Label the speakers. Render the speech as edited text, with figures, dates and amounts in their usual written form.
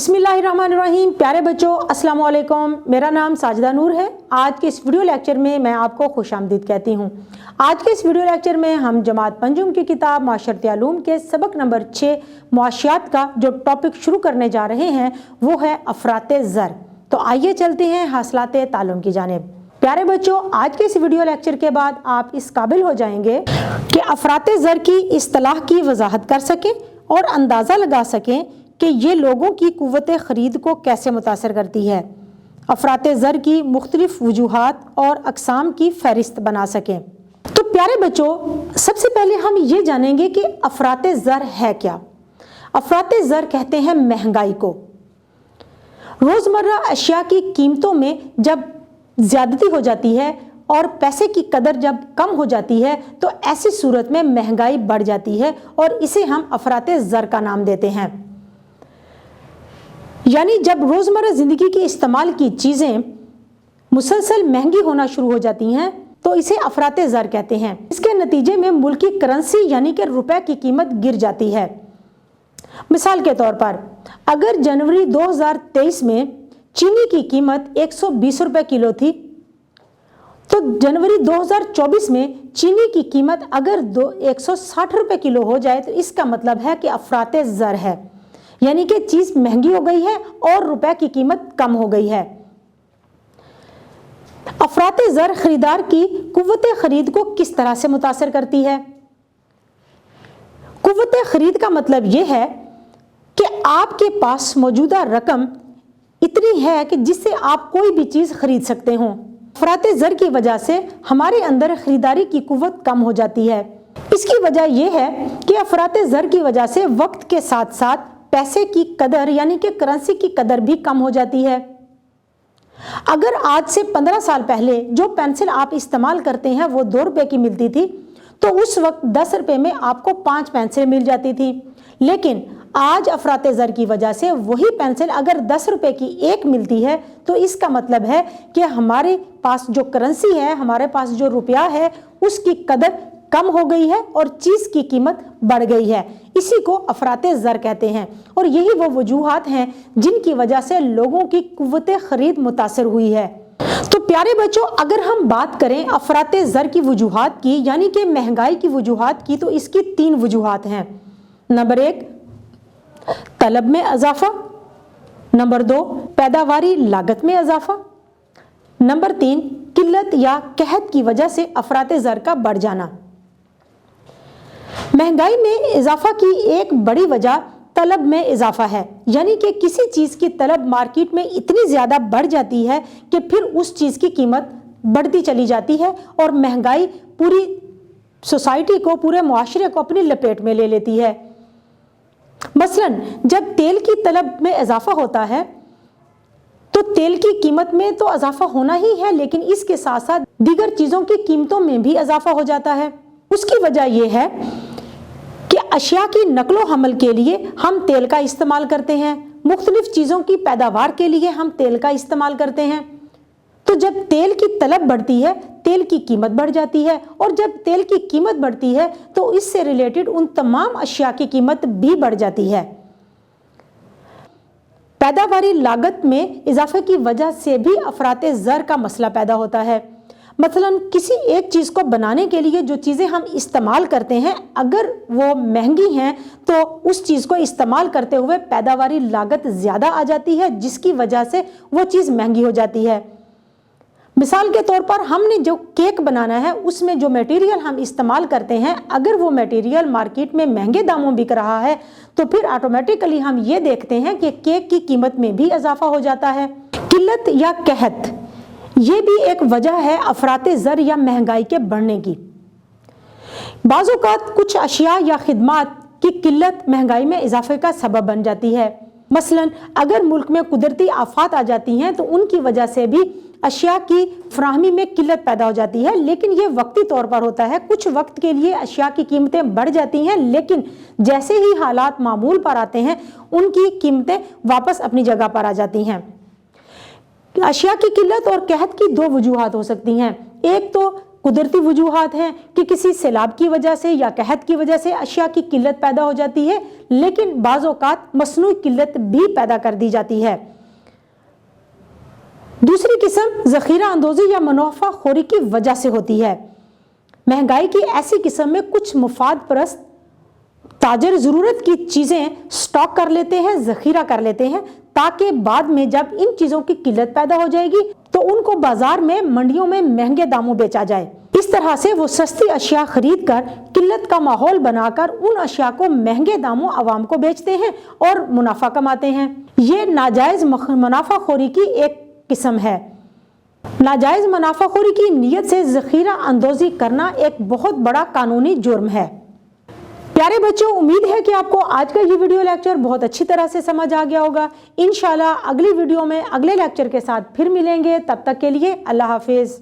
Speaker 1: बिस्मिल्लाहिर्रहमानिर्रहीम। प्यारे बच्चों, अस्सलाम वालेकुम। मेरा नाम साजिदा नूर है। आज के इस वीडियो लेक्चर में मैं आपको खुशामदीद कहती हूँ। आज के इस वीडियो लेक्चर में हम जमात पंजुम की किताब माशरती उलूम के सबक नंबर 6 मुआशियात का जो टॉपिक शुरू करने जा रहे हैं वो है अफराते ज़र। तो आइए चलते हैं हासिलाते तालुम की जानिब। प्यारे बच्चों, आज के इस वीडियो लेक्चर के बाद आप इस काबिल हो जाएंगे कि अफराते ज़र की इस्तिलाह की वजाहत कर सकें और अंदाज़ा लगा सकें कि ये लोगों की कुव्वत ख़रीद को कैसे मुतासर करती है। अफराते ज़र की मुख्तलिफ वजूहात और अक़साम की फ़हरिस्त बना सकें। तो प्यारे बच्चों, सबसे पहले हम ये जानेंगे कि अफराते ज़र है क्या। अफराते ज़र कहते हैं महंगाई को। रोज़मर्रा अशिया की कीमतों में जब ज़्यादती हो जाती है और पैसे की कदर जब कम हो जाती है तो ऐसी सूरत में महंगाई बढ़ जाती है और इसे हम अफराते ज़र का नाम देते हैं। यानी जब रोज़मर्रा ज़िंदगी की इस्तेमाल की चीज़ें मुसलसल महंगी होना शुरू हो जाती हैं तो इसे अफराते ज़र कहते हैं। इसके नतीजे में मुल्की करेंसी यानी कि रुपए की कीमत गिर जाती है। मिसाल के तौर पर अगर जनवरी 2023 में चीनी की कीमत 120 रुपये किलो थी तो जनवरी 2024 में चीनी की कीमत अगर 160 रुपये किलो हो जाए तो इसका मतलब है कि अफराते ज़र है, यानी कि चीज़ महंगी हो गई है और रुपए की कीमत कम हो गई है। अफराते ज़र खरीदार की कुव्वत खरीद को किस तरह से मुतासर करती है। कुव्वत खरीद का मतलब यह है कि आपके पास मौजूदा रकम इतनी है कि जिससे आप कोई भी चीज़ खरीद सकते हो। अफराते ज़र की वजह से हमारे अंदर खरीदारी की कुव्वत कम हो जाती है। इसकी वजह यह है कि अफराते ज़र की वजह से वक्त के साथ साथ पैसे की कदर यानी कि करेंसी की कदर भी कम हो जाती है। अगर आज से 15 साल पहले जो पेंसिल आप इस्तेमाल करते हैं वो 2 रुपए की मिलती थी तो उस वक्त 10 रुपए में आपको 5 पेंसिल मिल जाती थी। लेकिन आज अफराते ज़र की वजह से वही पेंसिल अगर 10 रुपए की एक मिलती है तो इसका मतलब है कि हमारे पास जो करेंसी है, हमारे पास जो रुपया है उसकी कदर कम हो गई है और चीज़ की कीमत बढ़ गई है। इसी को अफराते ज़र कहते हैं और यही वो वजूहात हैं जिनकी वजह से लोगों की कुव्वत खरीद मुतासर हुई है। तो प्यारे बच्चों, अगर हम बात करें अफराते ज़र की वजूहात की यानी कि महंगाई की वजूहात की तो इसकी 3 वजूहात हैं। नंबर 1 तलब में इजाफा, नंबर 2 पैदावारी लागत में इजाफा, नंबर 3 किल्लत या कहत की वजह से अफराते ज़र का बढ़ जाना। महंगाई में इजाफा की एक बड़ी वजह तलब में इजाफा है, यानी कि किसी चीज़ की तलब मार्केट में इतनी ज़्यादा बढ़ जाती है कि फिर उस चीज़ की कीमत बढ़ती चली जाती है और महंगाई पूरी सोसाइटी को, पूरे मुआशरे को अपनी लपेट में ले लेती है। मसलन जब तेल की तलब में इजाफा होता है तो तेल की कीमत में तो इजाफा होना ही है, लेकिन इसके साथ साथ दीगर चीज़ों की कीमतों में भी इजाफा हो जाता है। उसकी वजह यह है कि अशिया की नकलो हमल के लिए हम तेल का इस्तेमाल करते हैं, मुख्तलिफ चीज़ों की पैदावार के लिए हम तेल का इस्तेमाल करते हैं। तो जब तेल की तलब बढ़ती है तेल की कीमत बढ़ जाती है और जब तेल की कीमत बढ़ती है तो इससे रिलेटेड उन तमाम अशिया की कीमत भी बढ़ जाती है। पैदावारी लागत में इजाफे की वजह से भी अफराते ज़र का मसला पैदा होता है। मसलन किसी एक चीज़ को बनाने के लिए जो चीज़ें हम इस्तेमाल करते हैं अगर वो महंगी हैं तो उस चीज़ को इस्तेमाल करते हुए पैदावारी लागत ज़्यादा आ जाती है जिसकी वजह से वो चीज़ महंगी हो जाती है। मिसाल के तौर पर हमने जो केक बनाना है उसमें जो मटेरियल हम इस्तेमाल करते हैं अगर वो मटेरियल मार्केट में महंगे दामों बिक रहा है तो फिर ऑटोमेटिकली हम ये देखते हैं कि केक की कीमत में भी इजाफा हो जाता है। किल्लत या कहत ये भी एक वजह है अफराते ज़र या महंगाई के बढ़ने की। बाज़ औक़ात कुछ अशिया या खिदमात की किल्लत महंगाई में इजाफे का सबब बन जाती है। मसलन अगर मुल्क में कुदरती आफात आ जाती हैं तो उनकी वजह से भी अशिया की फराहमी में किल्लत पैदा हो जाती है, लेकिन ये वक्ती तौर पर होता है। कुछ वक्त के लिए अशिया की कीमतें बढ़ जाती हैं, लेकिन जैसे ही हालात मामूल पर आते हैं उनकी कीमतें वापस अपनी जगह पर आ जाती हैं। अशिया की किल्लत और कहत की 2 वजूहात हो सकती हैं। एक तो قدرتی وجوہات ہیں کہ کسی سیلاب کی وجہ سے یا قحط کی وجہ سے اشیاء کی قلت پیدا ہو جاتی ہے، لیکن بعض اوقات مصنوعی قلت بھی پیدا کر دی جاتی ہے۔ دوسری قسم ذخیرہ اندوزی یا منافع خوری کی وجہ سے ہوتی ہے۔ مہنگائی کی ایسی قسم میں کچھ مفاد پرست تاجر ضرورت کی چیزیں سٹاک کر لیتے ہیں، ذخیرہ کر لیتے ہیں، تاکہ بعد میں جب ان چیزوں کی قلت پیدا ہو جائے گی تو ان کو بازار میں منڈیوں میں مہنگے داموں بیچا جائے۔ اس طرح سے وہ سستی اشیاء خرید کر قلت کا ماحول بنا کر ان اشیاء کو مہنگے داموں عوام کو بیچتے ہیں اور منافع کماتے ہیں۔ یہ ناجائز منافع خوری کی ایک قسم ہے۔ ناجائز منافع خوری کی نیت سے ذخیرہ اندوزی کرنا ایک بہت بڑا قانونی جرم ہے۔ پیارے بچوں، امید ہے کہ آپ کو آج کا یہ ویڈیو لیکچر بہت اچھی طرح سے سمجھ آ گیا ہوگا۔ انشاءاللہ اگلی ویڈیو میں اگلے لیکچر کے ساتھ پھر ملیں گے، تب تک کے لیے اللہ حافظ۔